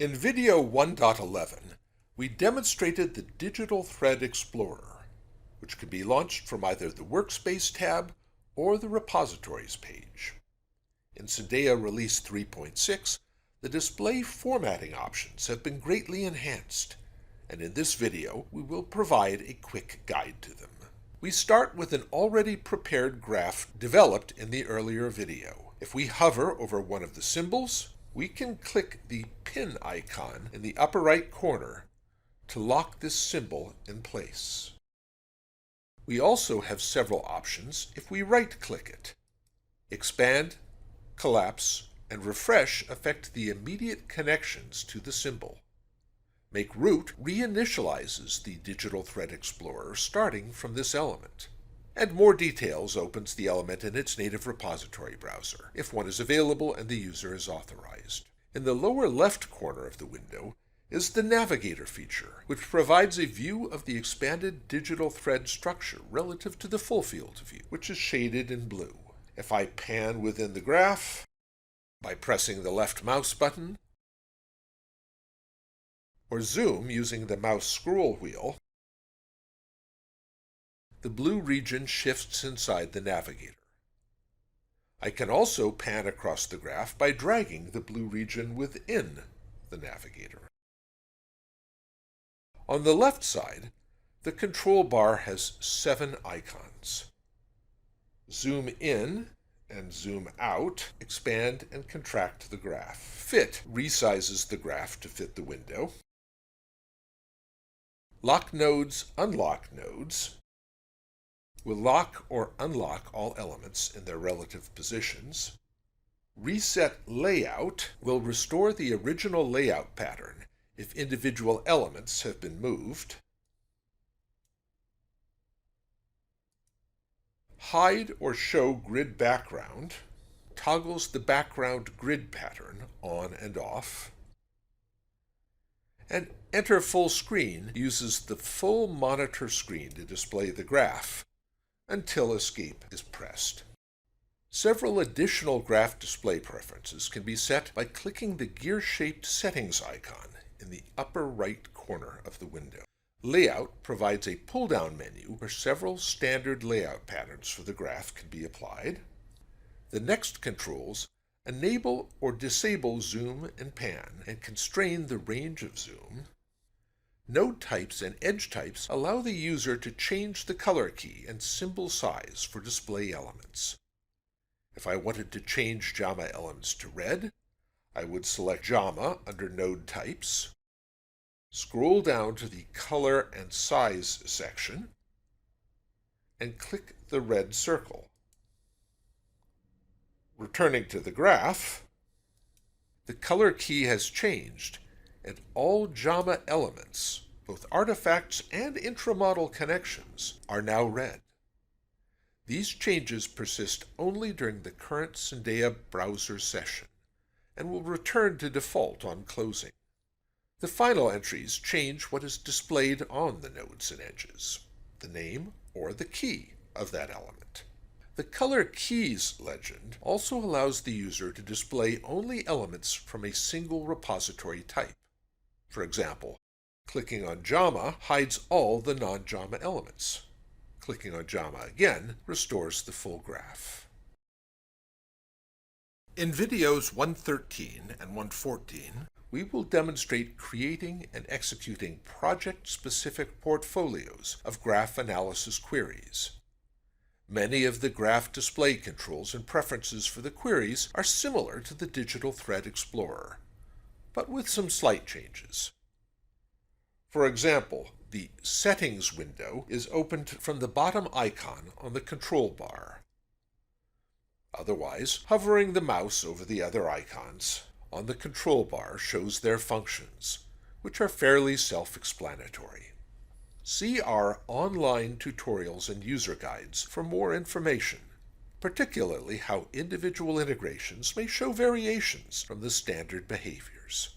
In video 1.11, we demonstrated the Digital Thread Explorer, which can be launched from either the Workspace tab or the Repositories page. In Syndeia Release 3.6, the display formatting options have been greatly enhanced, and in this video we will provide a quick guide to them. We start with an already prepared graph developed in the earlier video. If we hover over one of the symbols, we can click the pin icon in the upper right corner to lock this symbol in place. We also have several options if we right-click it. Expand, collapse, and refresh affect the immediate connections to the symbol. Make root reinitializes the Digital Thread Explorer starting from this element. And More Details opens the element in its native repository browser, if one is available and the user is authorized. In the lower left corner of the window is the Navigator feature, which provides a view of the expanded digital thread structure relative to the full field view, which is shaded in blue. If I pan within the graph by pressing the left mouse button, or zoom using the mouse scroll wheel, the blue region shifts inside the navigator. I can also pan across the graph by dragging the blue region within the navigator. On the left side, the control bar has 7 icons. Zoom in and zoom out expand and contract the graph. Fit resizes the graph to fit the window. Lock nodes unlock nodes will lock or unlock all elements in their relative positions. Reset layout will restore the original layout pattern if individual elements have been moved. Hide or show grid background toggles the background grid pattern on and off. And Enter Full Screen uses the full monitor screen to display the graph until Escape is pressed. Several additional graph display preferences can be set by clicking the gear-shaped settings icon in the upper right corner of the window. Layout provides a pull-down menu where several standard layout patterns for the graph can be applied. The next controls enable or disable zoom and pan and constrain the range of zoom. Node types and edge types allow the user to change the color key and symbol size for display elements. If I wanted to change JAMA elements to red, I would select JAMA under Node Types, scroll down to the Color and Size section, and click the red circle. Returning to the graph, the color key has changed, and all JAMA elements, both artifacts and intramodel connections, are now red. These changes persist only during the current Syndeia browser session and will return to default on closing. The final entries change what is displayed on the nodes and edges, the name or the key of that element. The Color Keys legend also allows the user to display only elements from a single repository type. For example, clicking on JAMA hides all the non-JAMA elements. Clicking on JAMA again restores the full graph. In videos 113 and 114, we will demonstrate creating and executing project-specific portfolios of graph analysis queries. Many of the graph display controls and preferences for the queries are similar to the Digital Thread Explorer, but with some slight changes. For example, the Settings window is opened from the bottom icon on the control bar. Otherwise, hovering the mouse over the other icons on the control bar shows their functions, which are fairly self-explanatory. See our online tutorials and user guides for more information, particularly how individual integrations may show variations from the standard behaviors.